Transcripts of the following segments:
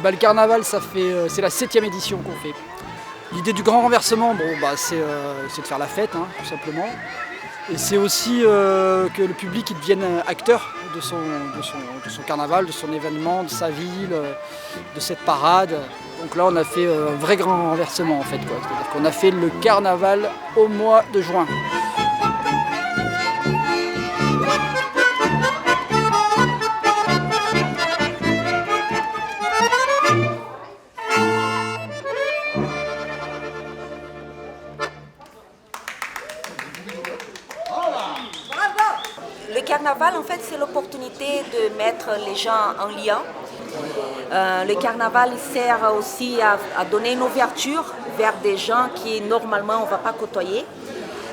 Le carnaval, c'est la 7e édition qu'on fait. L'idée du grand renversement, c'est de faire la fête, hein, tout simplement. Et c'est aussi que le public il devienne acteur de son carnaval, de son événement, de sa ville, de cette parade. Donc là, on a fait un vrai grand renversement en fait, quoi. C'est-à-dire qu'on a fait le carnaval au mois de juin. Le carnaval, en fait, c'est l'opportunité de mettre les gens en lien. Le carnaval sert aussi à donner une ouverture vers des gens qui, normalement, on ne va pas côtoyer.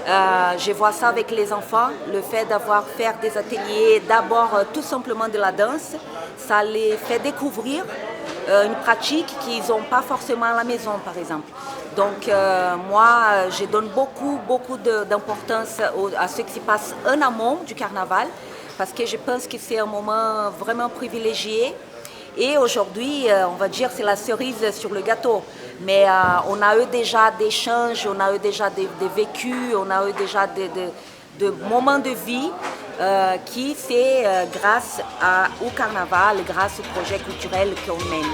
Je vois ça avec les enfants, le fait d'avoir fait des ateliers, d'abord tout simplement de la danse, ça les fait découvrir une pratique qu'ils n'ont pas forcément à la maison, par exemple. Donc moi, je donne beaucoup d'importance à ce qui se passe en amont du carnaval, parce que je pense que c'est un moment vraiment privilégié. Et aujourd'hui, on va dire c'est la cerise sur le gâteau. Mais on a eu déjà des échanges, on a eu déjà des vécus, on a eu déjà des moments de vie qui c'est grâce au carnaval, grâce au projet culturel qu'on mène.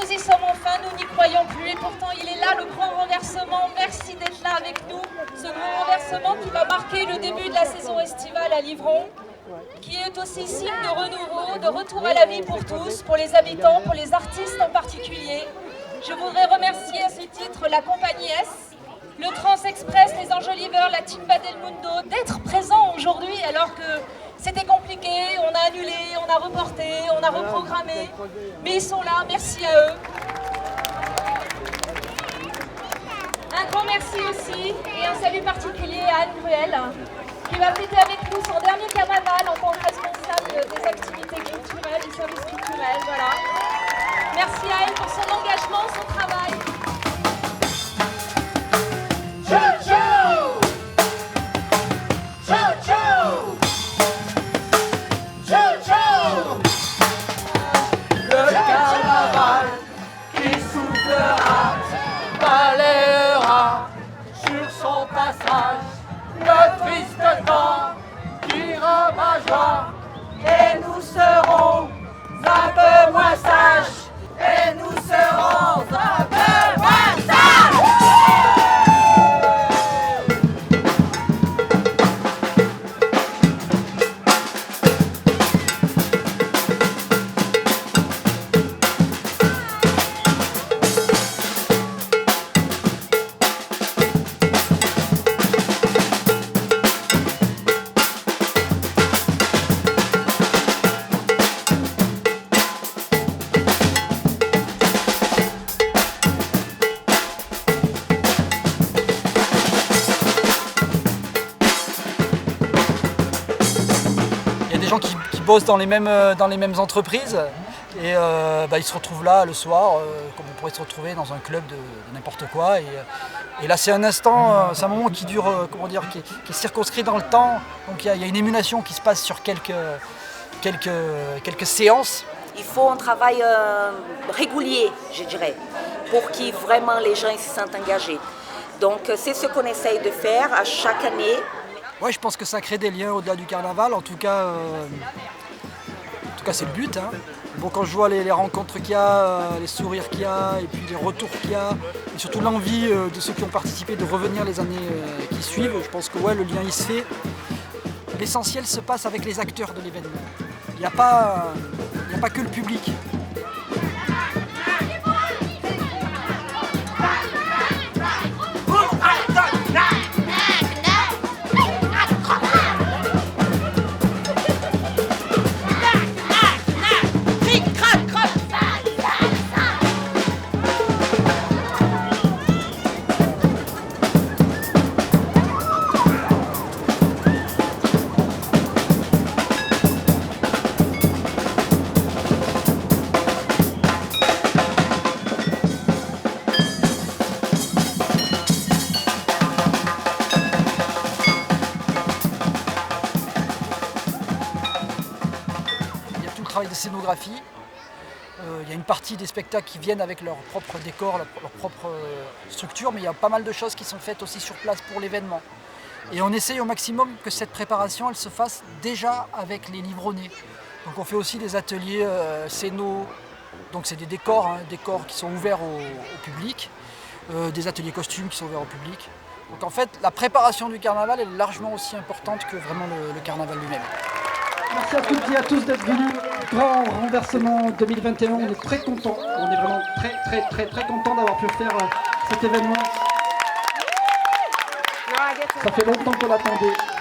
Nous y sommes enfin, nous n'y croyons plus et pourtant il est là le grand renversement. Merci d'être là avec nous. Ce grand renversement qui va marquer le début de la saison estivale à Livron, qui est aussi signe de renouveau, de retour à la vie pour tous, pour les habitants, pour les artistes en particulier. Je voudrais remercier à ce titre la compagnie S, le Trans Express, les Enjoliveurs, la Team Del Mundo d'être présents aujourd'hui alors que c'était compliqué, on a annulé, on a reporté, on a reprogrammé, mais ils sont là, merci à eux. Un grand merci aussi et un salut particulier à Anne Gruel qui va fêter avec nous son dernier carnaval en tant que responsable des activités culturelles, du service culturel, voilà. Merci à elle pour son engagement, son travail. Et nous serons un peu moins sages. Et nous serons un peu moins sages. Gens qui bossent dans les mêmes entreprises et ils se retrouvent là le soir comme on pourrait se retrouver dans un club de n'importe quoi et là c'est un instant, c'est un moment qui dure, qui est circonscrit dans le temps, donc il y a une émulation qui se passe sur quelques séances. Il faut un travail régulier, je dirais, pour que vraiment les gens se sentent engagés. Donc c'est ce qu'on essaye de faire à chaque année. Ouais, je pense que ça crée des liens au-delà du carnaval. En tout cas, tout cas c'est le but. Hein. Bon, quand je vois les rencontres qu'il y a, les sourires qu'il y a, et puis les retours qu'il y a, et surtout l'envie de ceux qui ont participé de revenir les années qui suivent, je pense que ouais, le lien il se fait. L'essentiel se passe avec les acteurs de l'événement. Il n'y a pas que le public. De scénographie. Il y a une partie des spectacles qui viennent avec leur propre décor, leur propre structure, mais il y a pas mal de choses qui sont faites aussi sur place pour l'événement. Et on essaye au maximum que cette préparation elle se fasse déjà avec les livronnés. Donc on fait aussi des ateliers scéno, donc c'est des décors, hein, décors qui sont ouverts au public, des ateliers costumes qui sont ouverts au public. Donc en fait la préparation du carnaval est largement aussi importante que vraiment le carnaval lui-même. Merci à toutes et à tous d'être venus. Grand renversement 2021, on est très contents. On est vraiment très contents d'avoir pu faire cet événement. Ça fait longtemps qu'on l'attendait.